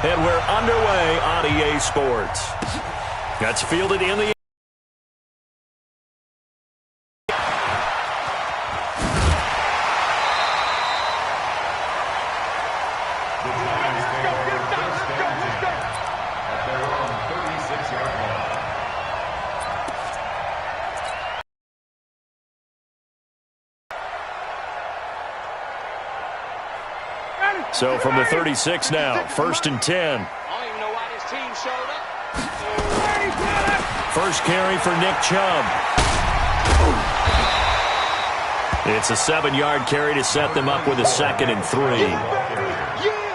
And we're underway on EA Sports. That's fielded in the So from the 36 now, 1st and 10. I don't even know why this team showed up. First carry for Nick Chubb. It's a 7-yard carry to set them up with a 2nd and 3.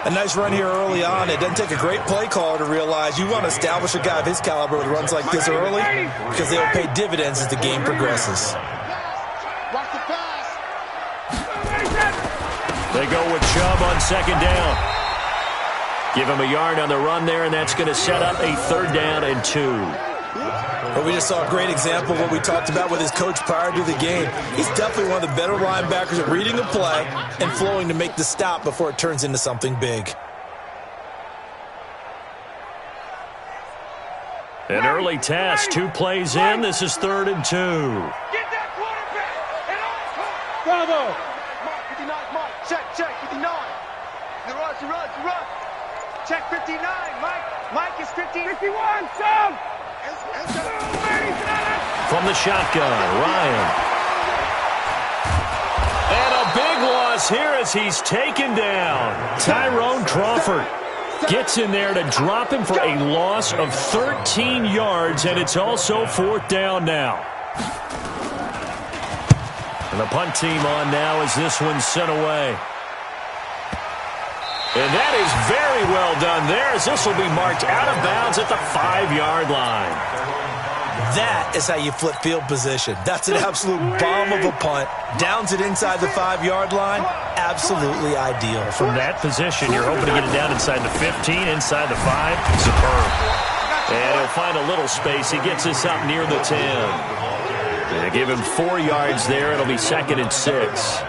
A nice run here early on. It doesn't take a great play caller to realize you want to establish a guy of his caliber with runs like this early because they'll pay dividends as the game progresses. They go with Chubb on 2nd down. Give him a yard on the run there, and that's going to set up a 3rd down and 2. Well, we just saw a great example of what we talked about with his coach prior to the game. He's definitely one of the better linebackers at reading the play and flowing to make the stop before it turns into something big. An early test, 2 plays in. This is 3rd and 2. Get that quarterback! Bravo! Mark, 59, Mark. Check, 59. You run. Check 59, Mike. Mike is 51. Come! From the shotgun, Ryan. And a big loss here as he's taken down. Tyrone Crawford gets in there to drop him for a loss of 13 yards, and it's also 4th down now. And the punt team on now as this one's sent away. And that is very well done there as this will be marked out of bounds at the 5-yard line. That is how you flip field position. That's an absolute bomb of a punt. Downs it inside the 5-yard line. Absolutely ideal. From that position, you're hoping to get it down inside the 15, inside the 5. Superb. And he'll find a little space. He gets this up near the 10. They give him 4 yards there. It'll be 2nd and 6.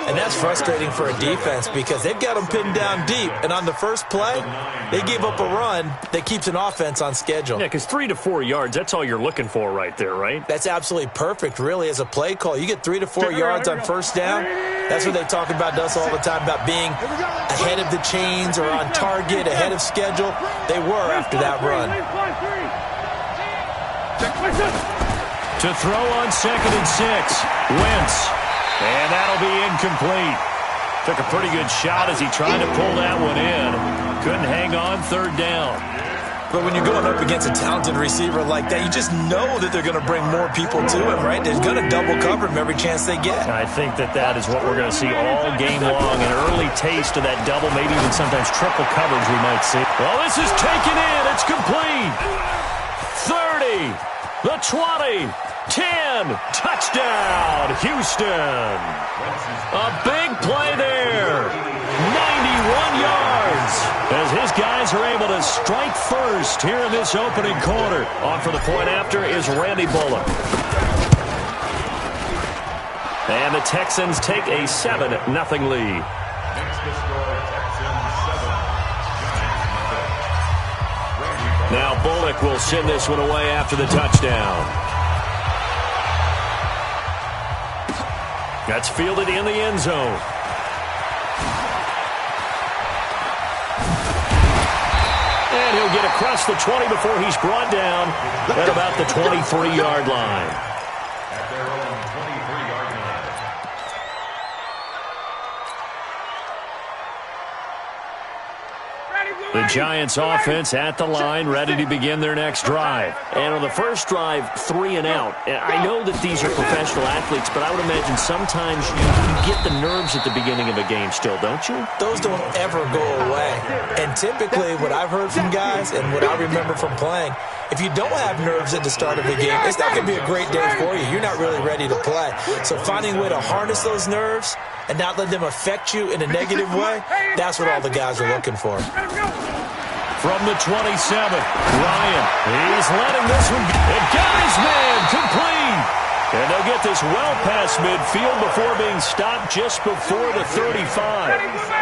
And that's frustrating for a defense because they've got them pinned down deep. And on the first play, they give up a run that keeps an offense on schedule. Yeah, because 3 to 4 yards, that's all you're looking for right there, right? That's absolutely perfect, really, as a play call. You get 3 to 4 yards on 1st down. That's what they talk about to us all the time, about being ahead of the chains or on target, ahead of schedule. They were after that run. To throw on 2nd and 6, Wentz. And that'll be incomplete. Took a pretty good shot as he tried to pull that one in. Couldn't hang on 3rd down. But when you're going up against a talented receiver like that, you just know that they're going to bring more people to him, right? They're going to double cover him every chance they get. I think that is what we're going to see all game long. An early taste of that double, maybe even sometimes triple coverage we might see. Well, this is taken in. It's complete. 30, the 20. 10, touchdown, Houston. A big play there. 91 yards as his guys are able to strike first here in this opening quarter. On for the point after is Randy Bullock. And the Texans take a 7-0 lead. Now Bullock will send this one away after the touchdown. That's fielded in the end zone. And he'll get across the 20 before he's brought down at about the 23-yard line. At their own 23-yard line. The Giants offense at the line, ready to begin their next drive. And on the first drive, 3 and out. I know that these are professional athletes, but I would imagine sometimes you get the nerves at the beginning of a game still, don't you? Those don't ever go away. And typically what I've heard from guys and what I remember from playing, if you don't have nerves at the start of a game, it's not going to be a great day for you. You're not really ready to play. So finding a way to harness those nerves and not let them affect you in a negative way, that's what all the guys are looking for. From the 27, Ryan, he's letting this one go. It got his man complete. And they'll get this well past midfield before being stopped just before the 35.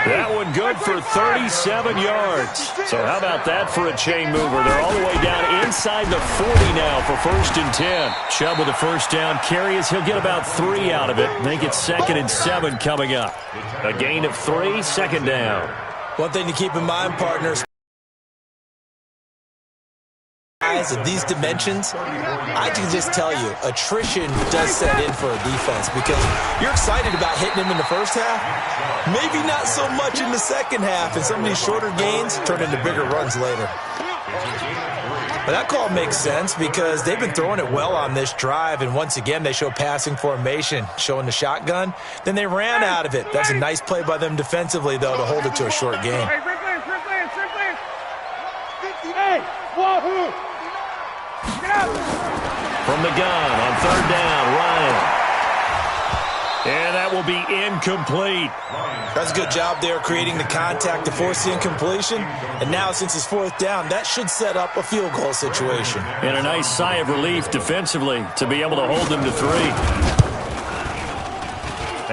That one good for 37 yards. So how about that for a chain mover? They're all the way down inside the 40 now for 1st and 10. Chubb with a first down carry as he'll get about 3 out of it. Make it 2nd and 7 coming up. A gain of 3, 2nd down. One thing to keep in mind, partners, of these dimensions, I can just tell you, attrition does set in for a defense because you're excited about hitting him in the first half, maybe not so much in the second half, and some of these shorter gains turn into bigger runs later. But that call makes sense because they've been throwing it well on this drive, and once again they show passing formation, showing the shotgun. Then they ran out of it. That's a nice play by them defensively, though, to hold it to a short game. Hey, wahoo! From the gun on 3rd down, Ryan. And that will be incomplete. That's a good job there creating the contact to force the incompletion. And now since it's 4th down, that should set up a field goal situation. And a nice sigh of relief defensively to be able to hold them to 3.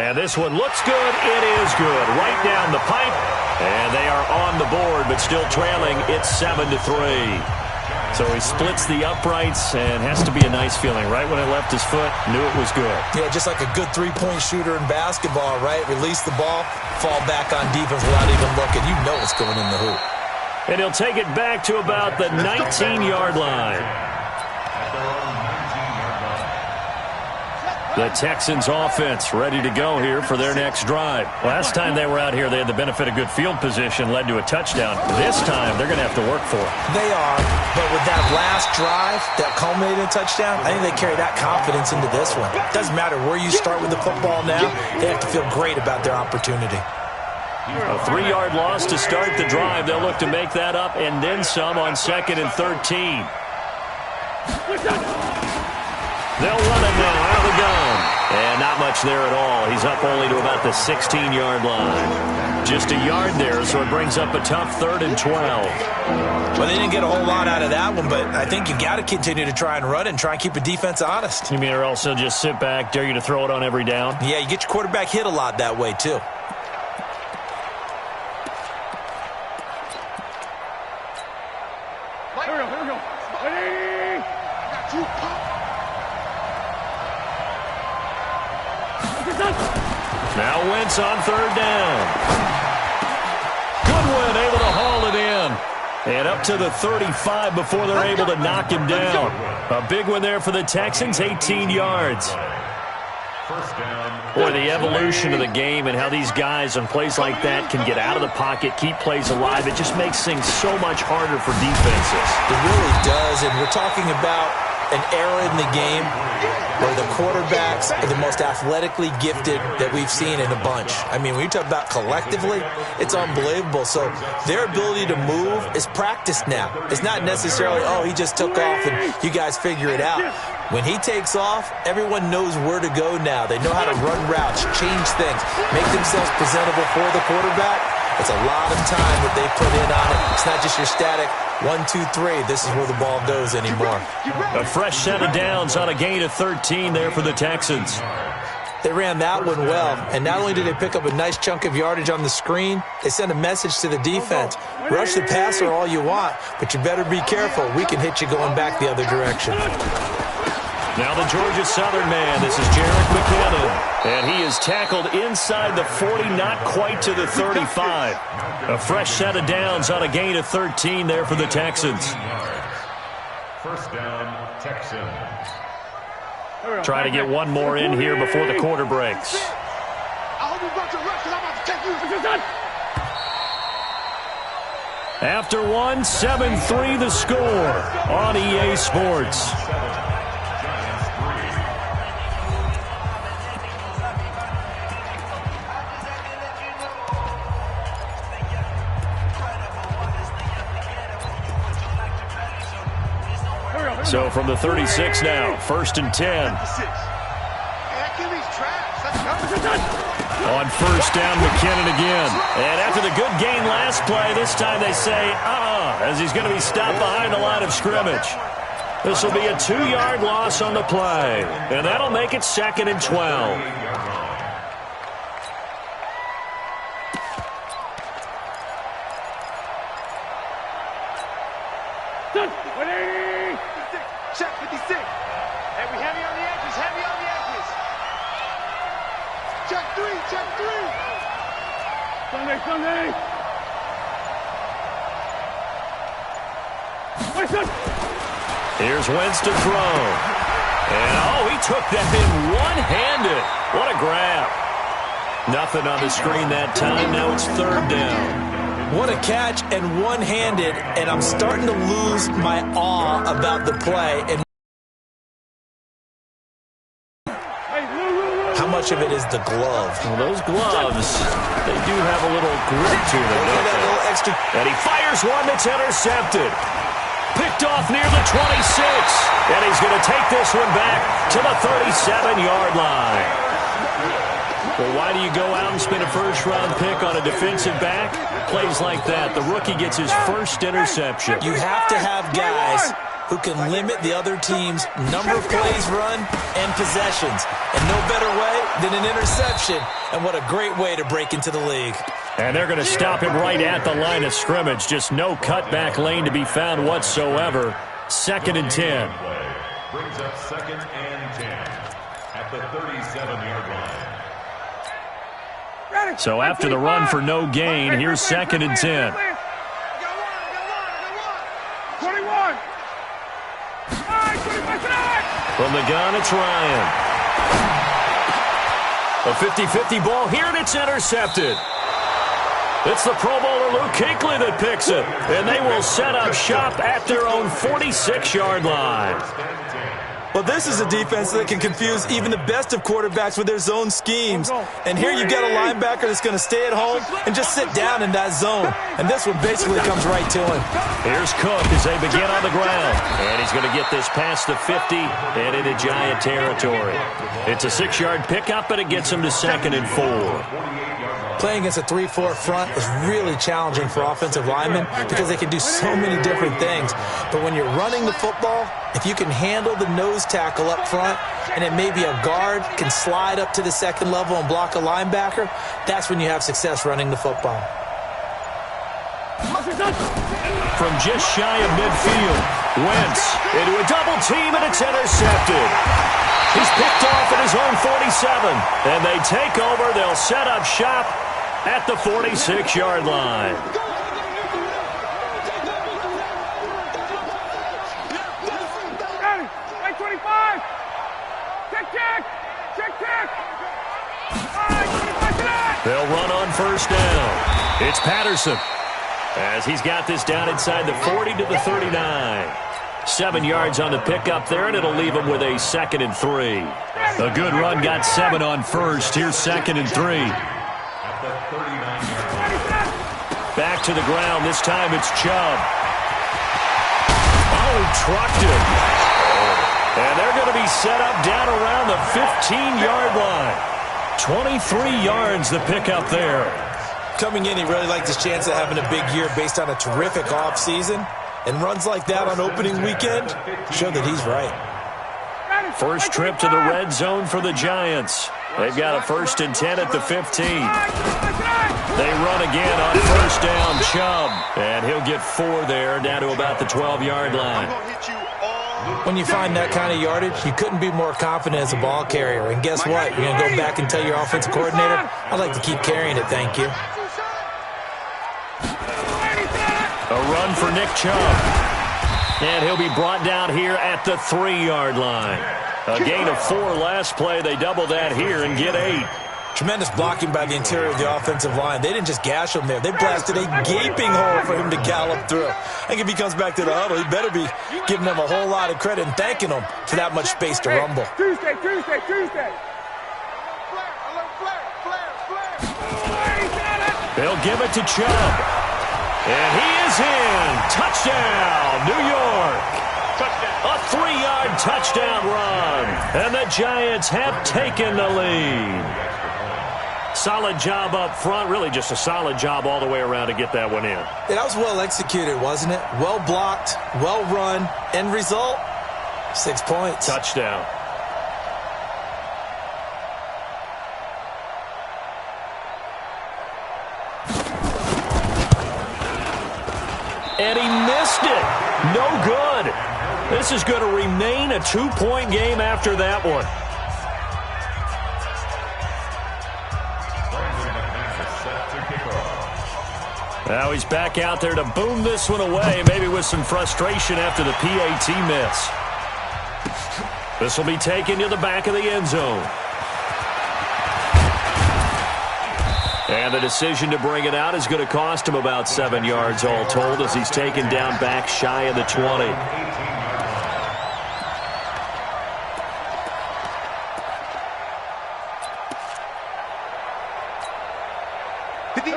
And this one looks good. It is good. Right down the pipe. And they are on the board, but still trailing. It's 7-3. So he splits the uprights and has to be a nice feeling. Right when it left his foot, knew it was good. Yeah, just like a good three-point shooter in basketball, right? Release the ball, fall back on defense without even looking. You know it's going in the hoop. And he'll take it back to about the 19-yard line. The Texans offense ready to go here for their next drive. Last time they were out here, they had the benefit of good field position, led to a touchdown. This time, they're going to have to work for it. They are, but with that last drive that culminated in a touchdown, I think they carry that confidence into this one. It doesn't matter where you start with the football now. They have to feel great about their opportunity. A 3-yard loss to start the drive. They'll look to make that up and then some on 2nd and 13. They'll run it now out of the gun. And not much there at all. He's up only to about the 16-yard line. Just a yard there, so it brings up a tough 3rd and 12. Well, they didn't get a whole lot out of that one, but I think you got to continue to try and run it and try and keep a defense honest. You mean or else they'll just sit back, dare you to throw it on every down? Yeah, you get your quarterback hit a lot that way, too. Here we go. Ready? Got you, pop. Now Wentz on 3rd down. Goodwin able to haul it in. And up to the 35 before they're able to knock him down. A big one there for the Texans, 18 yards. Boy, the evolution of the game and how these guys on plays like that can get out of the pocket, keep plays alive, it just makes things so much harder for defenses. It really does, and we're talking about an era in the game where the quarterbacks are the most athletically gifted that we've seen in a bunch. I mean, when you talk about collectively, it's unbelievable. So their ability to move is practiced now. It's not necessarily, oh, he just took off and you guys figure it out. When he takes off, everyone knows where to go now. They know how to run routes, change things, make themselves presentable for the quarterback. It's a lot of time that they put in on it. It's not just your static 1, 2, 3. This is where the ball goes anymore. A fresh set of downs on a gain of 13 there for the Texans. They ran that one well, and not only did they pick up a nice chunk of yardage on the screen, they sent a message to the defense. Rush the passer all you want, but you better be careful. We can hit you going back the other direction. Now the Georgia Southern man, this is Jerick McKinnon. And he is tackled inside the 40, not quite to the 35. A fresh set of downs on a gain of 13 there for the Texans. First down, Texans. Trying to get one more in here before the quarter breaks. I hope you brought your rush, because I'm about to take you. After one, 7-3 the score on EA Sports. So from the 36 now, 1st and 10. On 1st down, McKinnon again. And after the good gain last play, this time they say, as he's going to be stopped behind the line of scrimmage. This will be a 2-yard loss on the play, and that'll make it 2nd and 12. Check 56. Heavy on the edges, heavy on the edges. Check 3, check 3. Sunday. Here's Wentz to throw. And, he took that in one-handed. What a grab. Nothing on the screen that time. Now it's 3rd down. What a catch and one-handed, and I'm starting to lose my awe about the play. And how much of it is the glove? Well, those gloves, they do have a little grip to them, don't they? Little extra. And he fires one that's intercepted. Picked off near the 26. And he's going to take this one back to the 37-yard line. Well, why do you go out and spend a first-round pick on a defensive back? Plays like that. The rookie gets his first interception. You have to have guys who can limit the other team's number of plays run and possessions. And no better way than an interception. And what a great way to break into the league. And they're going to stop him right at the line of scrimmage. Just no cutback lane to be found whatsoever. 2nd and 10. Brings up 2nd and 10 at the 37-yard line. So after the run for no gain, here's 2nd and 10. 21. From the gun, it's Ryan. A 50-50 ball here, and it's intercepted. It's the Pro Bowler Luke Kuechly that picks it. And they will set up shop at their own 46-yard line. Well, this is a defense that can confuse even the best of quarterbacks with their zone schemes. And here you've got a linebacker that's going to stay at home and just sit down in that zone. And this one basically comes right to him. Here's Cook as they begin on the ground. And he's going to get this past the 50 and into Giant territory. It's a 6-yard pickup, but it gets him to 2nd and 4. Playing against a 3-4 front is really challenging for offensive linemen because they can do so many different things. But when you're running the football, if you can handle the nose tackle up front and then maybe a guard can slide up to the 2nd level and block a linebacker, that's when you have success running the football. From just shy of midfield, Wentz into a double team, and it's intercepted. He's picked off at his own 47, and they take over. They'll set up shop at the 46-yard line. They'll run on 1st down. It's Patterson as he's got this down inside the 40 to the 39. 7 yards on the pickup there, and it'll leave him with a 2nd and 3. A good run got 7 on 1st. Here's 2nd and 3. Back to the ground. This time it's Chubb. Oh, he trucked him. And they're going to be set up down around the 15-yard line. 23 yards the pickup there. Coming in, he really liked his chance of having a big year based on a terrific offseason. And runs like that on opening weekend show that he's right. First trip to the red zone for the Giants. They've got a 1st and 10 at the 15. They run again on 1st down, Chubb. And he'll get 4 there, down to about the 12-yard line. When you find that kind of yardage, you couldn't be more confident as a ball carrier. And guess what? You're going to go back and tell your offensive coordinator, I'd like to keep carrying it, thank you. A run for Nick Chubb. And he'll be brought down here at the 3-yard line. A gain of 4 last play. They double that here and get 8. Tremendous blocking by the interior of the offensive line. They didn't just gash him there. They blasted a gaping hole for him to gallop through. I think if he comes back to the huddle, he better be giving them a whole lot of credit and thanking them for that much space to rumble. Tuesday. They'll give it to Chubb. And he is in. Touchdown, New York. A 3-yard touchdown run. And the Giants have taken the lead. Solid job up front. Really just a solid job all the way around to get that one in. Yeah, that was well executed, wasn't it? Well blocked, well run. End result, 6 points. Touchdown. And he missed it. No good. This is going to remain a 2-point game after that one. Now he's back out there to boom this one away, maybe with some frustration after the PAT miss. This will be taken to the back of the end zone. And the decision to bring it out is going to cost him about 7 yards all told as he's taken down back shy of the 20.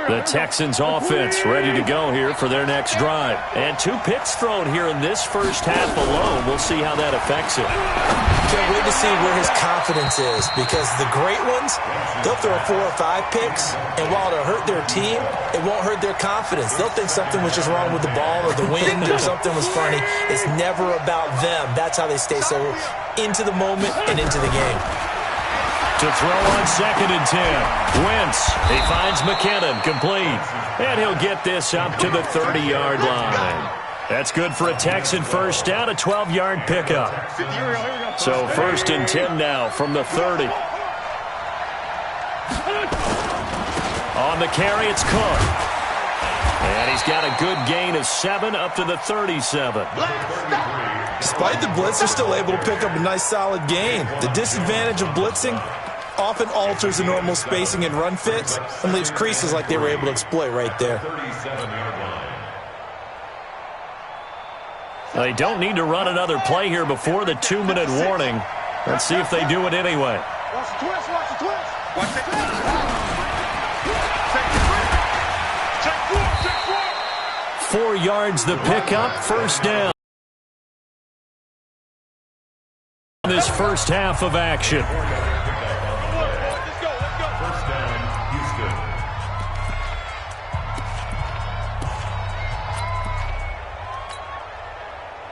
The Texans offense ready to go here for their next drive. And 2 picks thrown here in this first half alone. We'll see how that affects it. Can't wait to see where his confidence is, because the great ones, they'll throw 4 or 5 picks, and while it'll hurt their team, it won't hurt their confidence. They'll think something was just wrong with the ball or the wind or something was funny. It's never about them. That's how they stay so into the moment and into the game. To throw on 2nd and 10. Wentz, he finds McKinnon, complete. And he'll get this up to the 30-yard line. That's good for a Texan first down, a 12-yard pickup. So 1st and 10 now from the 30. On the carry, it's Cook. And he's got a good gain of 7 up to the 37. Despite the blitz, they're still able to pick up a nice solid gain. The disadvantage of blitzing often alters the normal spacing and run fits and leaves creases like they were able to exploit right there. They don't need to run another play here before the 2-minute warning. Let's see if they do it anyway. Watch the twist, watch the twist. Watch the twist. Check 4. 4 yards the pickup, first down. This first half of action.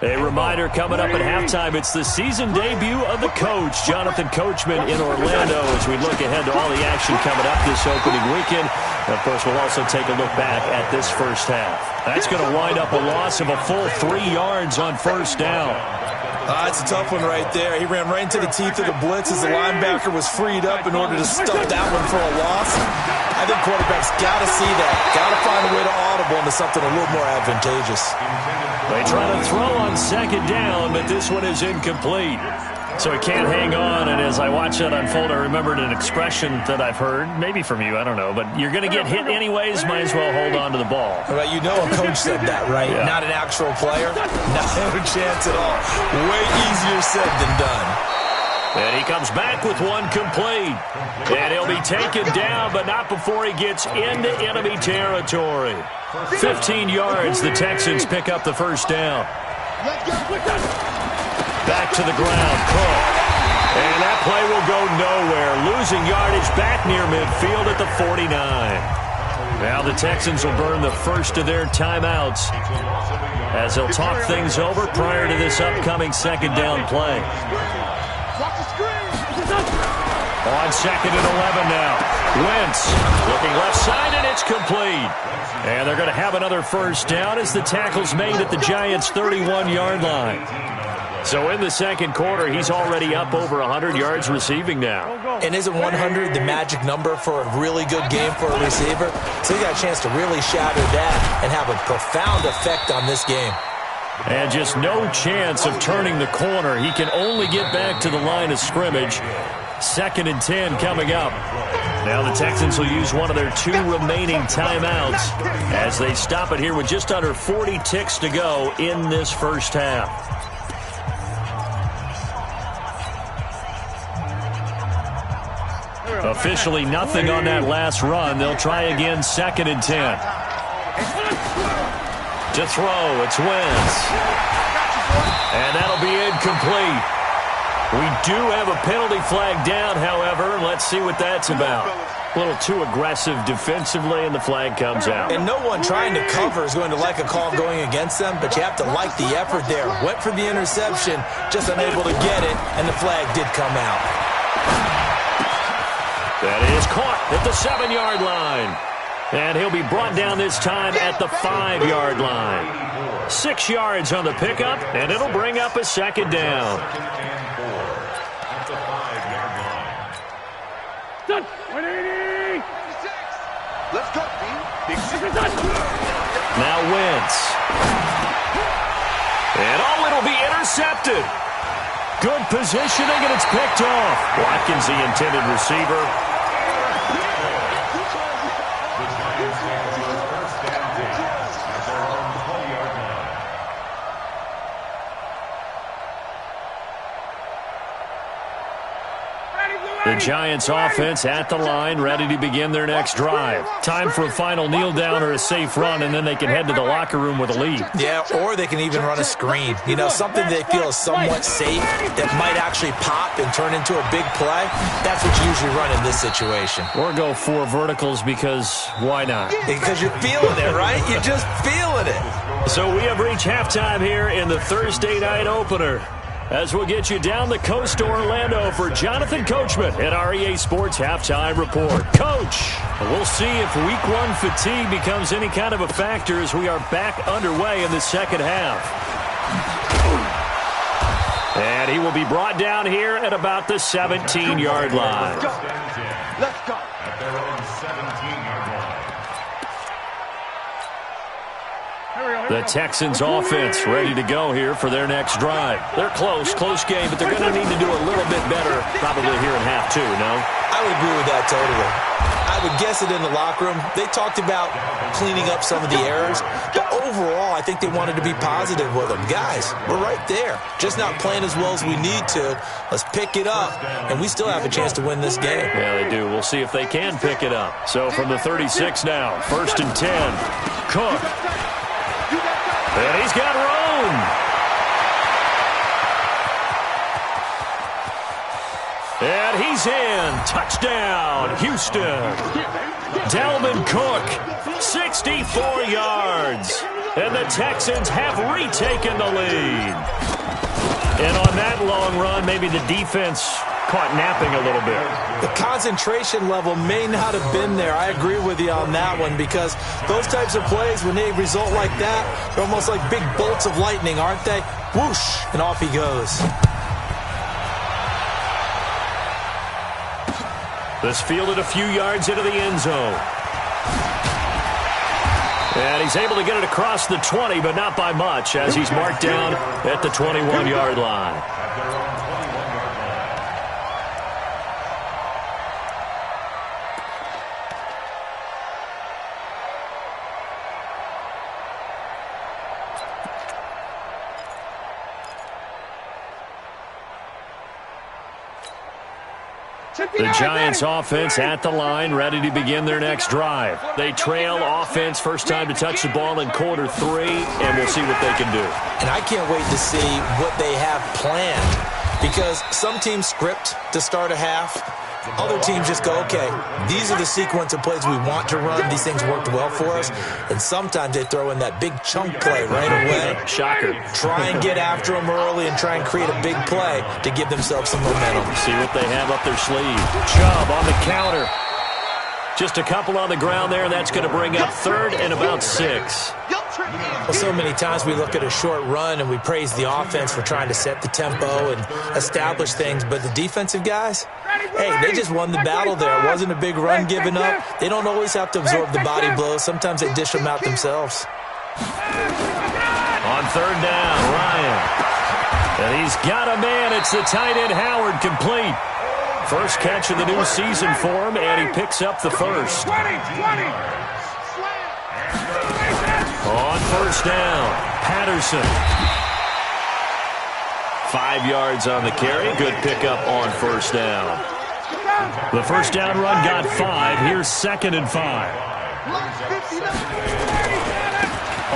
A reminder coming up at halftime, it's the season debut of the coach, Jonathan Coachman, in Orlando, as we look ahead to all the action coming up this opening weekend. And of course, we'll also take a look back at this first half. That's going to wind up a loss of a full 3 yards on first down. It's a tough one right there. He ran right into the teeth of the blitz as the linebacker was freed up in order to stuff that one for a loss. I think quarterbacks got to see that. Got to find a way to audible into something a little more advantageous. They try to throw on 2nd down, but this one is incomplete. So he can't hang on, and as I watch that unfold, I remembered an expression that I've heard, maybe from you, I don't know, but you're going to get hit anyways, might as well hold on to the ball. Well, you know a coach said that, right? Yeah. Not an actual player? No chance at all. Way easier said than done. And he comes back with one complete. And he'll be taken down, but not before he gets into enemy territory. 15 yards, the Texans pick up the first down. Back to the ground, Cook. And that play will go nowhere. Losing yardage back near midfield at the 49. Now the Texans will burn the first of their timeouts as they'll talk things over prior to this upcoming 2nd down play. On 2nd and 11 now. Wentz looking left side, and it's complete. And they're going to have another first down as the tackle's made at the Giants' 31-yard line. So in the second quarter, he's already up over 100 yards receiving now. And isn't 100 the magic number for a really good game for a receiver? So he got a chance to really shatter that and have a profound effect on this game. And just no chance of turning the corner. He can only get back to the line of scrimmage. 2nd and 10 coming up. Now the Texans will use one of their 2 remaining timeouts as they stop it here with just under 40 ticks to go in this first half. Officially nothing on that last run. They'll try again, 2nd and 10. To throw, it's Wentz. And that'll be incomplete. We do have a penalty flag down, however. Let's see what that's about. A little too aggressive defensively, and the flag comes out. And no one trying to cover is going to like a call going against them, but you have to like the effort there. Went for the interception, just unable to get it, and the flag did come out. That is caught at the 7-yard line. And he'll be brought down this time at the 5-yard line. 6 yards on the pickup, and it'll bring up a second down. Let's go, Now Wentz. And it'll be intercepted. Good positioning, and it's picked off. Watkins, the intended receiver. The Giants offense at the line, ready to begin their next drive. Time for a final kneel down or a safe run, and then they can head to the locker room with a lead. Yeah, or they can even run a screen. You know, something they feel is somewhat safe that might actually pop and turn into a big play. That's what you usually run in this situation. Or go 4 verticals because why not? Because you're feeling it, right? You're just feeling it. So we have reached halftime here in the Thursday night opener. As we'll get you down the coast to Orlando for Jonathan Coachman at our EA Sports Halftime Report. Coach, we'll see if Week 1 fatigue becomes any kind of a factor as we are back underway in the second half. And he will be brought down here at about the 17-yard line. Let's go. At their own 17-yard line. The Texans offense ready to go here for their next drive. They're close game, but they're going to need to do a little bit better probably here in half 2, no? I would agree with that totally. I would guess it in the locker room. They talked about cleaning up some of the errors, but overall I think they wanted to be positive with them. Guys, we're right there. Just not playing as well as we need to. Let's pick it up, and we still have a chance to win this game. Yeah, they do. We'll see if they can pick it up. So from the 36 now, 1st and 10. Cook. And he's got room. And he's in. Touchdown, Houston. Dalvin Cook, 64 yards. And the Texans have retaken the lead. And on that long run, maybe the defense caught napping a little bit. The concentration level may not have been there. I agree with you on that one because those types of plays, when they result like that, they're almost like big bolts of lightning, aren't they? Whoosh, and off he goes. This fielded a few yards into the end zone. And he's able to get it across the 20, but not by much as he's marked down at the 21-yard line. The Giants offense at the line, ready to begin their next drive. They trail offense, first time to touch the ball in quarter 3, and we'll see what they can do. And I can't wait to see what they have planned because some teams script to start a half. Other teams just go, okay, these are the sequence of plays we want to run. These things worked well for us. And sometimes they throw in that big chunk play right away. Shocker. Try and get after them early and try and create a big play to give themselves some momentum. See what they have up their sleeve. Chubb on the counter. Just a couple on the ground there. That's going to bring up 3rd and about 6. Well, so many times we look at a short run and we praise the offense for trying to set the tempo and establish things, but the defensive guys, hey, they just won the battle there. It wasn't a big run given up. They don't always have to absorb the body blows. Sometimes they dish them out themselves. On 3rd down, Ryan. And he's got a man. It's the tight end, Howard, complete. First catch of the new season for him, and he picks up the first. On 1st down, Patterson. 5 yards on the carry. Good pickup on 1st down. The 1st down run got 5. Here's 2nd and 5.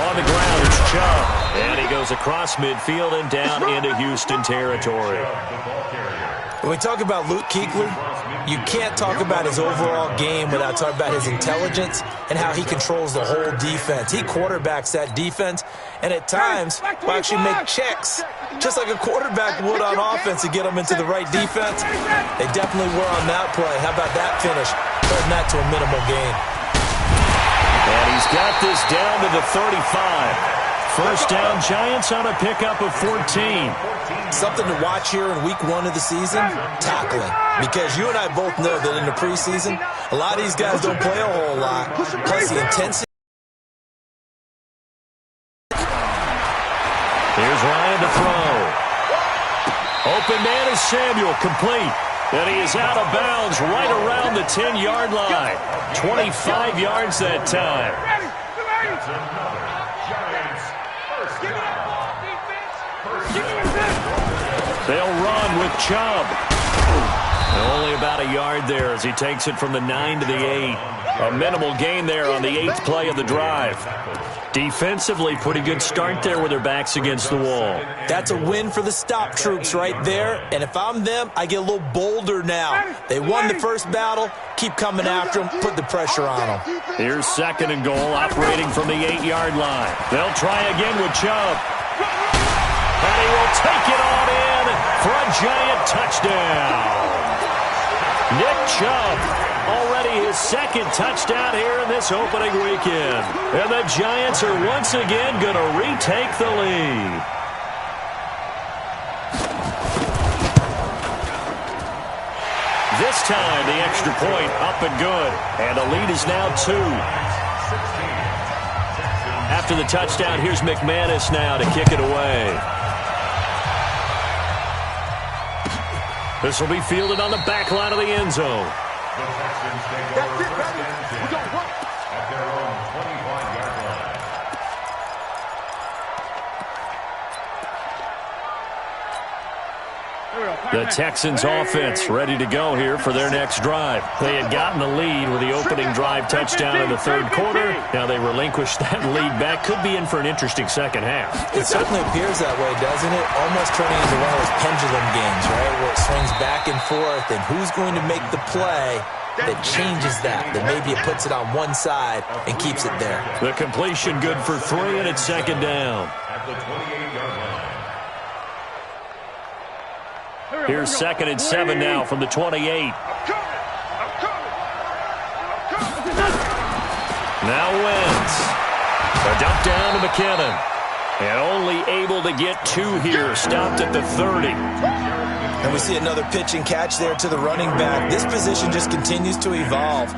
On the ground, it's Chubb. And he goes across midfield and down into Houston territory. When we talk about Luke Kuechly, you can't talk about his overall game without talking about his intelligence and how he controls the whole defense. He quarterbacks that defense, and at times will actually make checks, just like a quarterback would on offense, to get them into the right defense. They definitely were on that play. How about that finish? Holding that to a minimal gain. And he's got this down to the 35. First down, Giants on a pickup of 14. Something to watch here in week 1 of the season, tackling. Because you and I both know that in the preseason, a lot of these guys don't play a whole lot. Plus the intensity. Here's Ryan to throw. Open man is Samuel, complete. And he is out of bounds right around the 10-yard line. 25 yards that time. They'll run with Chubb. Only about a yard there as he takes it from the 9 to the 8. A minimal gain there on the 8th play of the drive. Defensively, pretty good start there with their backs against the wall. That's a win for the stop troops right there. And if I'm them, I get a little bolder now. They won the first battle. Keep coming after them. Put the pressure on them. Here's 2nd and goal, operating from the 8-yard line. They'll try again with Chubb. And he will take it on in for a Giant touchdown. Nick Chubb, already his 2nd touchdown here in this opening weekend. And the Giants are once again going to retake the lead. This time, the extra point up and good. And the lead is now 2. After the touchdown, here's McManus now to kick it away. This will be fielded on the back line of the end zone. That's it, baby. We're going to work. At their own 25-yard line. The Texans offense ready to go here for their next drive. They had gotten the lead with the opening drive touchdown in the 3rd quarter. Now they relinquished that lead back. Could be in for an interesting second half. It certainly appears that way, doesn't it? Almost turning into one of those pendulum games, right, where it swings back and forth, and who's going to make the play that changes that maybe it puts it on one side and keeps it there. The completion good for 3, and it's 2nd down. At the 28-yard line. Here's 2nd and 7 now from the 28. Now Wentz. A dump down to McKinnon. And only able to get 2 here. Stopped at the 30. And we see another pitch and catch there to the running back. This position just continues to evolve.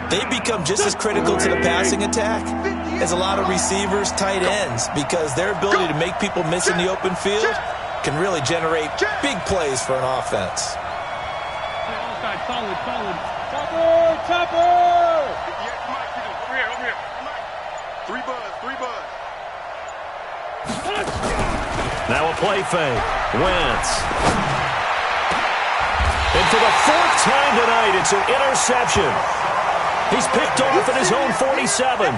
They become just as critical to the passing attack as a lot of receivers, tight ends, because their ability to make people miss in the open field can really generate big plays for an offense. Solid. Chopper! Over here. 3 buzz. Now a play fake. Wentz. And for the 4th time tonight, it's an interception. He's picked off at his own 47.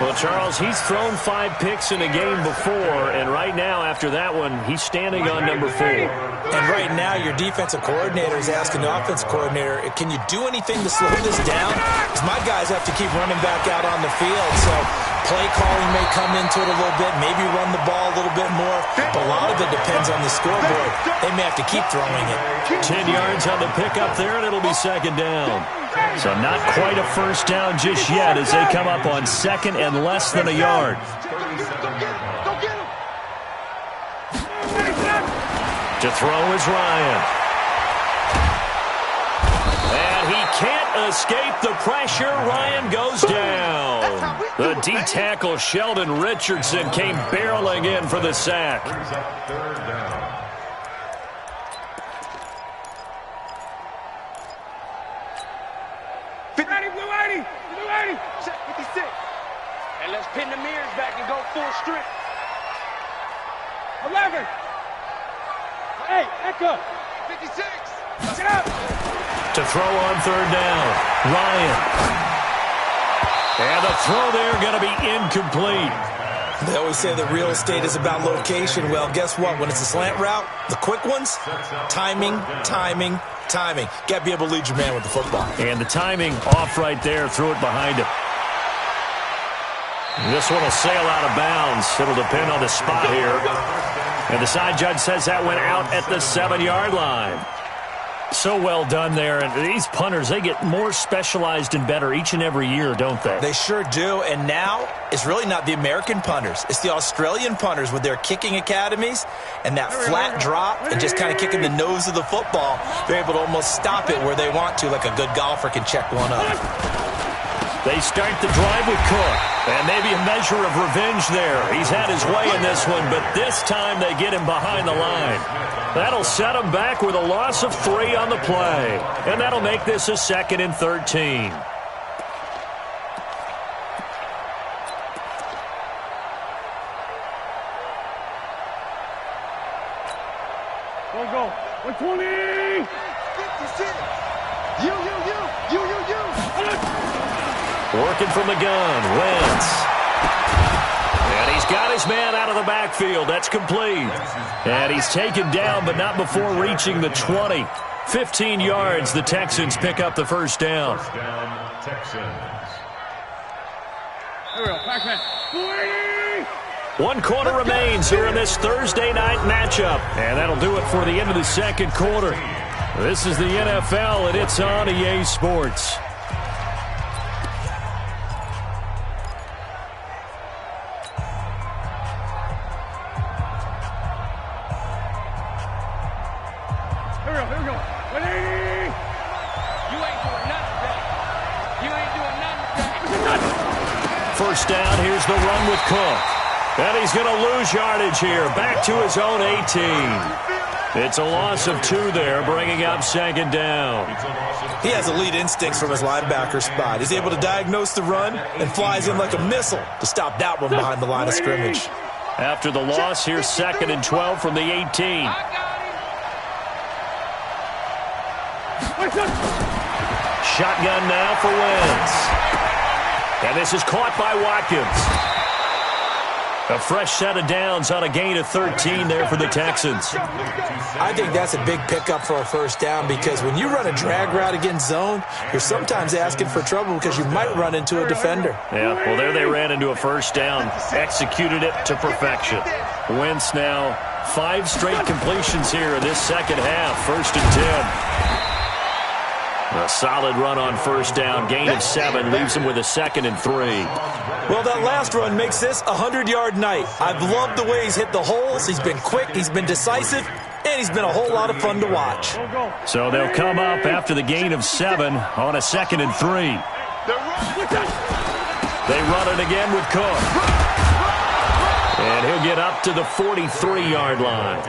Well, Charles, he's thrown 5 picks in a game before, and right now, after that one, he's standing on number 4. And right now, your defensive coordinator is asking the offensive coordinator, can you do anything to slow this down? Because my guys have to keep running back out on the field, so play calling may come into it a little bit, maybe run the ball a little bit more, but a lot of it depends on the scoreboard. They may have to keep throwing it. 10 yards on the pickup there, and it'll be 2nd down. So not quite a first down just yet as they come up on 2nd and less than a yard. To throw is Ryan. And he can't escape the pressure. Ryan goes down. The D-tackle Sheldon Richardson came barreling in for the sack. Brings up 3rd down. Check 56. And let's pin the mirrors back and go full strip. 11. Hey, Echo. 56. Get up. To throw on 3rd down, Ryan. And the throw there going to be incomplete. They always say that real estate is about location. Well, guess what? When it's a slant route, the quick ones, timing. Got to be able to lead your man with the football. And the timing off right there. Threw it behind him. This one will sail out of bounds. It'll depend on the spot here. And the side judge says that went out at the 7-yard line. So well done there. And these punters, they get more specialized and better each and every year, don't they? They sure do. And now it's really not the American punters. It's the Australian punters with their kicking academies and that flat drop and just kind of kicking the nose of the football. They're able to almost stop it where they want to, like a good golfer can check one up. They start the drive with Cook. And maybe a measure of revenge there. He's had his way in this one, but this time they get him behind the line. That'll set him back with a loss of 3 on the play. And that'll make this a 2nd and 13. Go. 120. 56. You. Working from the gun, Wentz. And he's got his man out of the backfield. That's complete. And he's taken down, but not before reaching the 20. 15 yards, the Texans pick up the first down. First down, Texans. Here we go. Back. 1 quarter remains here in this Thursday night matchup. And that'll do it for the end of the second quarter. This is the NFL, and it's on EA Sports. Here we go. 180. You ain't doing nothing. First down, here's the run with Cook. And he's going to lose yardage here. Back to his own 18. It's a loss of 2 there, bringing up 2nd down. He has elite instincts from his linebacker spot. He's able to diagnose the run and flies in like a missile to stop that one behind the line of scrimmage. After the loss, here's 2nd and 12 from the 18. Shotgun now for Wentz. And this is caught by Watkins. A fresh set of downs on a gain of 13 there for the Texans. I think that's a big pickup for a first down because when you run a drag route against zone, you're sometimes asking for trouble because you might run into a defender. Yeah, well, there they ran into a first down. Executed it to perfection. Wentz now 5 straight completions here in this second half. 1st and 10. A solid run on first down. Gain of 7 leaves him with a 2nd and 3. Well, that last run makes this a 100-yard night. I've loved the way he's hit the holes. He's been quick. He's been decisive. And he's been a whole lot of fun to watch. So they'll come up after the gain of 7 on a 2nd and 3. They run it again with Cook. And he'll get up to the 43-yard line.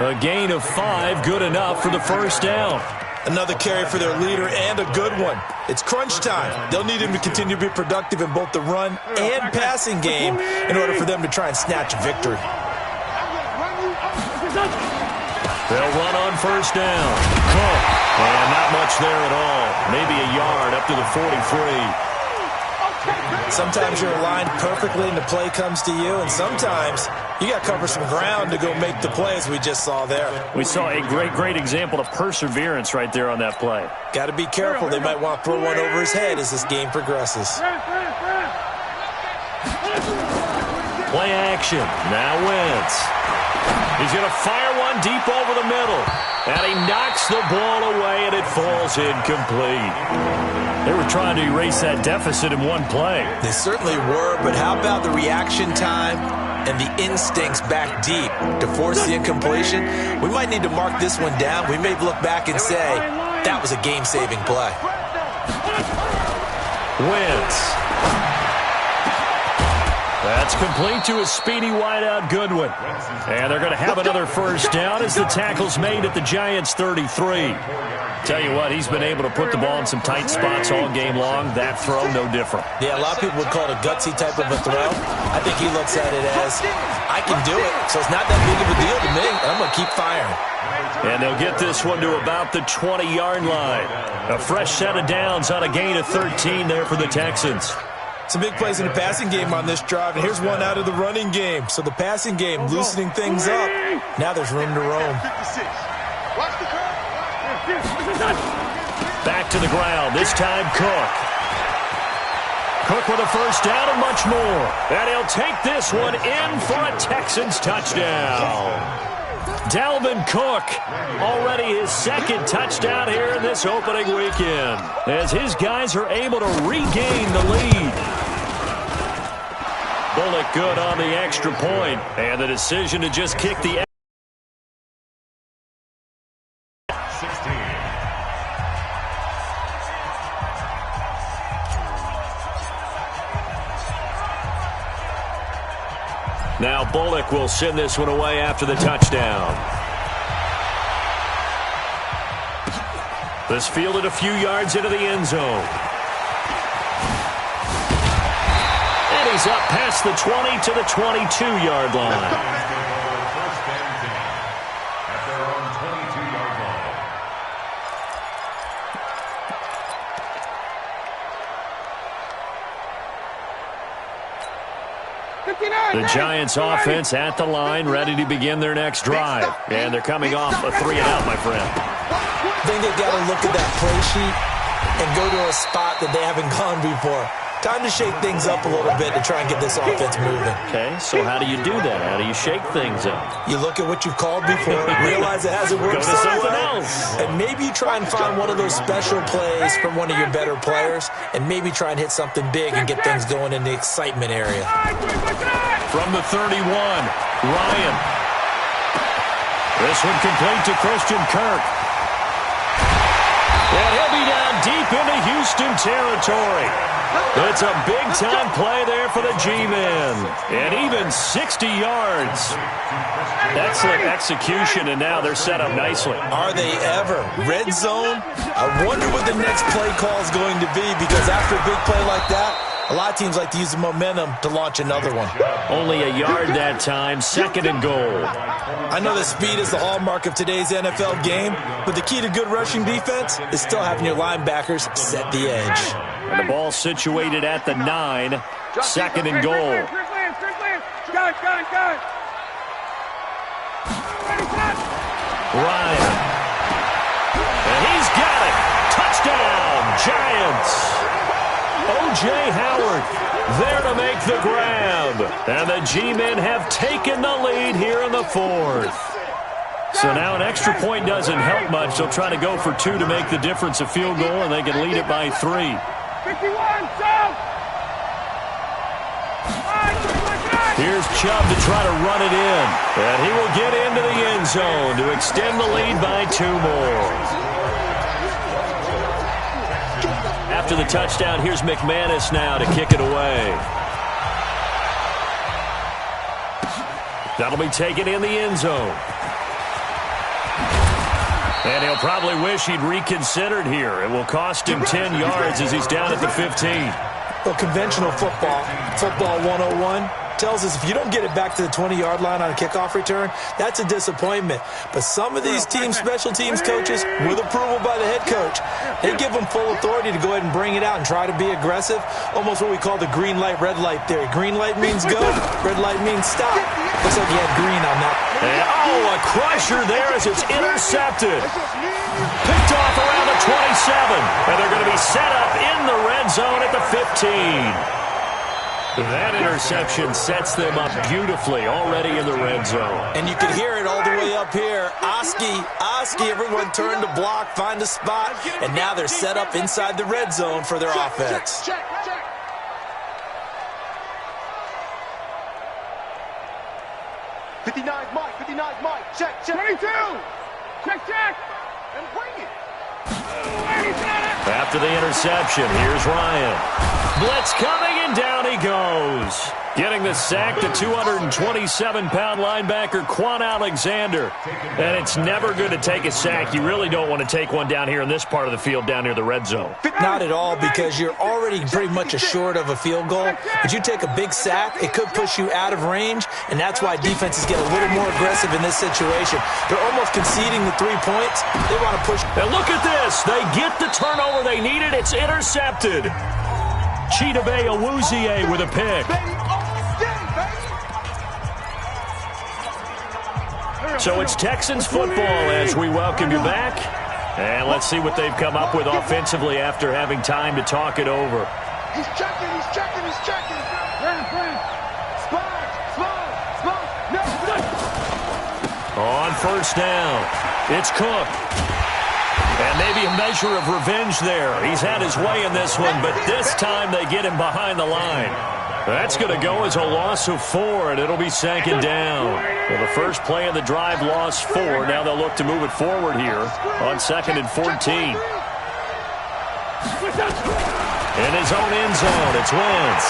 A gain of 5, good enough for the first down. Another carry for their leader and a good one. It's crunch time. They'll need him to continue to be productive in both the run and passing game in order for them to try and snatch a victory. They'll run on first down. Cook. And not much there at all. Maybe a yard up to the 43. Sometimes you're aligned perfectly and the play comes to you, and sometimes you got to cover some ground to go make the play, as we just saw there. We saw a great example of perseverance right there on that play. Got to be careful. They might want to throw one over his head as this game progresses. Play action. Now Wentz. He's going to fire one deep over the middle. And he knocks the ball away, and it falls incomplete. They were trying to erase that deficit in one play. They certainly were, but how about the reaction time and the instincts back deep to force the incompletion? We might need to mark this one down. We may look back and say, that was a game-saving play. Wentz. That's complete to a speedy wideout Goodwin. And they're going to have another first down as the tackle's made at the Giants' 33. Tell you what, he's been able to put the ball in some tight spots all game long. That throw, no different. Yeah, a lot of people would call it a gutsy type of a throw. I think he looks at it as, I can do it, so it's not that big of a deal to me. I'm going to keep firing. And they'll get this one to about the 20-yard line. A fresh set of downs on a gain of 13 there for the Texans. Some big plays in the passing game on this drive, and here's one out of the running game. So the passing game loosening things up. Now there's room to roam. Back to the ground, this time Cook. Cook with a first down and much more. And he'll take this one in for a Texans touchdown. Dalvin Cook, already his second touchdown here in this opening weekend, as his guys are able to regain the lead. Bullock good on the extra point, and the decision to just kick the 16. Now Bullock will send this one away after the touchdown. This fielded a few yards into the end zone. And he's up past the 20 to the 22-yard line. First and 10 at their own 22-yard line. The Giants offense at the line, ready to begin their next drive. And they're coming off a 3-and-out, my friend. I think they've got to look at that play sheet and go to a spot that they haven't gone before. Time to shake things up a little bit to try and get this offense moving. Okay, so how do you do that? How do you shake things up? You look at what you've called before, realize it hasn't worked Go to so something well, else. and maybe you try and find one of those special plays from one of your better players, and maybe try and hit something big and get things going in the excitement area. From the 31, Ryan. This one complete to Christian Kirk. And he'll be down deep into Houston territory. It's a big-time play there for the G-men. And even 60 yards. Excellent execution, and now they're set up nicely. Are they ever? Red zone? I wonder what the next play call is going to be, because after a big play like that, a lot of teams like to use the momentum to launch another one. Only a yard that time, 2nd and goal. I know that speed is the hallmark of today's NFL game, but the key to good rushing defense is still having your linebackers set the edge. And the ball situated at the 9, 2nd and goal. Ryan. And he's got it. Touchdown, Giants. O.J. Howard there to make the grab. And the G-men have taken the lead here in the 4th. So now an extra point doesn't help much. They'll try to go for 2 to make the difference a field goal, and they can lead it by 3. 51, Chubb! Here's Chubb to try to run it in. And he will get into the end zone to extend the lead by 2 more. After the touchdown, here's McManus now to kick it away. That'll be taken in the end zone. And he'll probably wish he'd reconsidered here. It will cost him 10 yards as he's down at the 15. Well, conventional football 101, tells us if you don't get it back to the 20-yard line on a kickoff return, that's a disappointment. But some of these special teams coaches, with approval by the head coach, they give them full authority to go ahead and bring it out and try to be aggressive, almost what we call the green light, red light theory. Green light means go, red light means stop. Looks like he had green on that. And, a crusher there as it's intercepted. Picked off around the 27, and they're going to be set up in the red zone at the 15. That interception sets them up beautifully already in the red zone. And you can hear it all the way up here. Oski, everyone turned to block, find a spot, and now they're set up inside the red zone for their offense. Check. 59's Mike, check. 22, check. And bring it. After the interception, here's Ryan. Blitz coming, and down he goes. Getting the sack to 227-pound linebacker Quan Alexander. And it's never good to take a sack. You really don't want to take one down here in this part of the field, down near the red zone. Not at all, because you're already pretty much assured of a field goal. But you take a big sack, it could push you out of range, and that's why defenses get a little more aggressive in this situation. They're almost conceding the 3 points. They want to push. And look at this. They get the turnover they needed. It's intercepted. Chidobe Awuzie with a pick. So it's Texans football as we welcome you back. And let's see what they've come up with offensively after having time to talk it over. He's checking, he's checking, he's checking. On first down, it's Cook. And maybe a measure of revenge there. He's had his way in this one, but this time they get him behind the line. That's going to go as a loss of 4, and it'll be second down. Well, the first play of the drive lost 4. Now they'll look to move it forward here on 2nd and 14. In his own end zone, it's Wentz.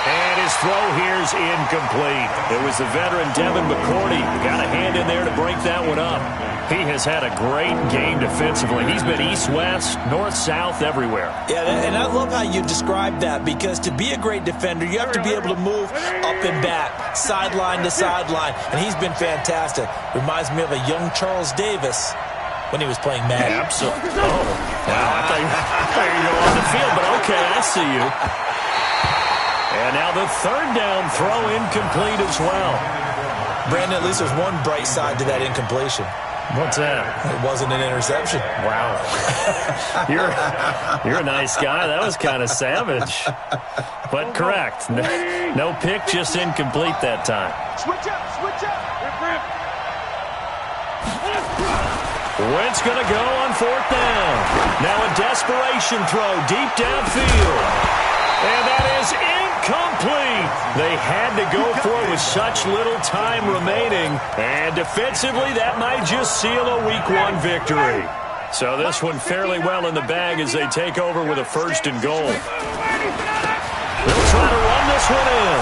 And his throw here's incomplete. It was the veteran Devin McCourty who got a hand in there to break that one up. He has had a great game defensively. He's been east-west, north-south, everywhere. Yeah, and I love how you described that, because to be a great defender, you have to be able to move up and back, sideline to sideline, and he's been fantastic. Reminds me of a young Charles Davis when he was playing Madden. Absolutely. Oh, wow, I thought you were on the field, but okay, I see you. And now the third down throw incomplete as well. Brandon, at least there's one bright side to that incompletion. What's that? It wasn't an interception. Wow. You're a nice guy. That was kind of savage. But correct. No pick, just incomplete that time. Switch up, switch up. Wentz going to go on 4th down. Now a desperation throw deep downfield. And that is incomplete. They had to go for it with such little time remaining. And defensively, that might just seal a Week 1 victory. So this one fairly well in the bag as they take over with a 1st and goal. They'll try to run this one in.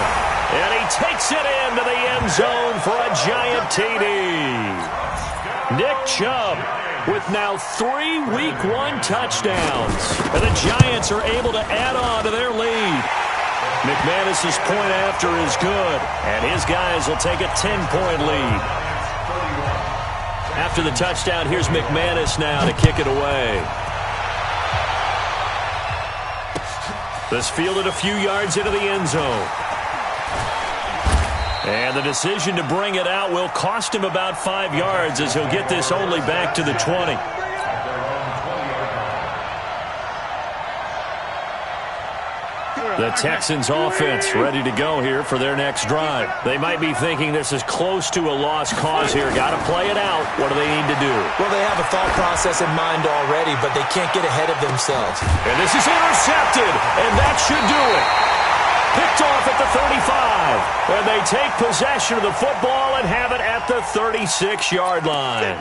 And he takes it into the end zone for a giant TD. Nick Chubb with now 3 Week 1 touchdowns. And the Giants are able to add on to their lead. McManus's point after is good, and his guys will take a 10-point lead. After the touchdown, here's McManus now to kick it away. This fielded a few yards into the end zone. And the decision to bring it out will cost him about 5 yards as he'll get this only back to the 20. The Texans offense ready to go here for their next drive. They might be thinking this is close to a lost cause here. Got to play it out. What do they need to do? Well, they have a thought process in mind already, but they can't get ahead of themselves. And this is intercepted, and that should do it. Picked off at the 35. And they take possession of the football and have it at the 36-yard line.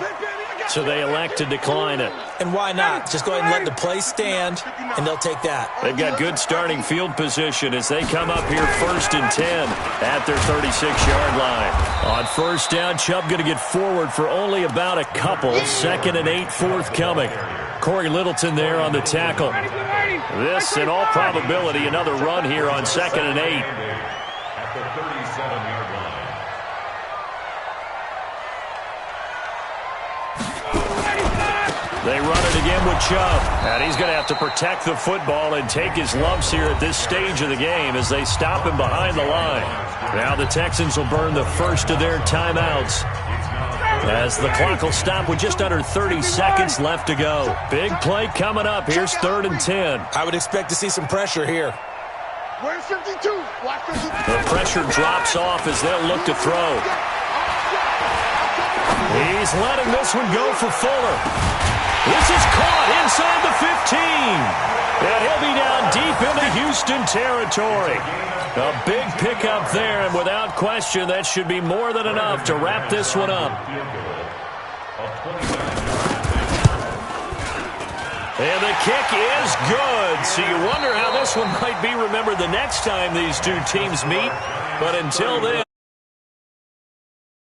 So they elect to decline it. And why not? Just go ahead and let the play stand, and they'll take that. They've got good starting field position as they come up here 1st and 10 at their 36-yard line. On 1st down, Chubb going to get forward for only about a couple. 2nd and 8 forthcoming. Corey Littleton there on the tackle. This, in all probability, another run here on 2nd and 8. At the 37-yard line. They run it again with Chubb. And he's going to have to protect the football and take his lumps here at this stage of the game as they stop him behind the line. Now the Texans will burn the first of their timeouts as the clock will stop with just under 30 seconds left to go. Big play coming up. Here's 3rd and 10. I would expect to see some pressure here. Where's 52? Watch 52. The pressure drops off as they'll look to throw. He's letting this one go for Fuller. This is caught inside the 15. And he'll be down deep into Houston territory. A big pickup there, and without question, that should be more than enough to wrap this one up. And the kick is good. So you wonder how this one might be remembered the next time these two teams meet. But until then...